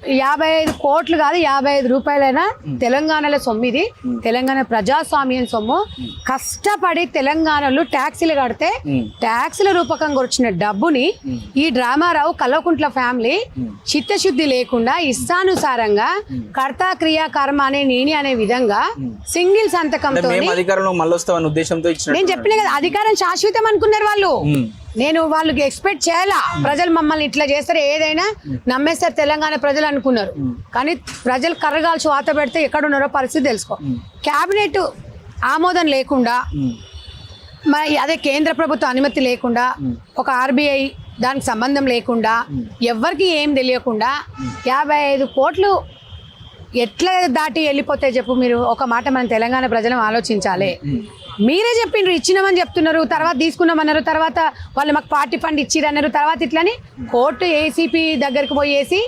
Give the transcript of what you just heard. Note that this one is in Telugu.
55 కోట్లు కాదు 55 రూపాయలైనా తెలంగాణలో సొమ్మిది. తెలంగాణ ప్రజాస్వామ్యం సొమ్ము. కష్టపడి తెలంగాణలో ట్యాక్సీలు కడితే ట్యాక్సీల రూపకంగా వచ్చిన డబ్బుని ఈ డ్రామారావు కల్వకుంట్ల ఫ్యామిలీ చిత్తశుద్ధి లేకుండా ఇష్టానుసారంగా కర్త క్రియా కర్మ అనే నేని అనే విధంగా సింగిల్ సంతకంతో అధికారంలో మళ్ళీ వస్తామన్న ఉద్దేశంతో నేను చెప్పిన కదా అధికారం శాశ్వతం అనుకున్నారు వాళ్ళు. నేను వాళ్ళకి ఎక్స్పెక్ట్ చేయాలా ప్రజలు మమ్మల్ని ఇట్లా చేస్తారు ఏదైనా నమ్మేస్తారు తెలంగాణ ప్రజలు అనుకున్నారు. కానీ ప్రజలు కర్రగాల్చి వాత పెడితే ఎక్కడున్నారో పరిస్థితి తెలుసుకో. క్యాబినెట్ ఆమోదం లేకుండా మరి అదే కేంద్ర ప్రభుత్వ అనుమతి లేకుండా ఒక ఆర్బీఐ దానికి సంబంధం లేకుండా ఎవరికి ఏం తెలియకుండా 55 కోట్లు ఎట్లా దాటి వెళ్ళిపోతాయి చెప్పు. మీరు ఒక మాట మన తెలంగాణ ప్రజలను ఆలోచించాలి. మీరే చెప్పిండ్రు ఇచ్చినామని చెప్తున్నారు, తర్వాత తీసుకున్నామన్నారు, తర్వాత వాళ్ళు మాకు పార్టీ ఫండ్ ఇచ్చిరన్నారు, తర్వాత ఇట్లని కోర్టు ఏసీపీ దగ్గరికి పోయేసి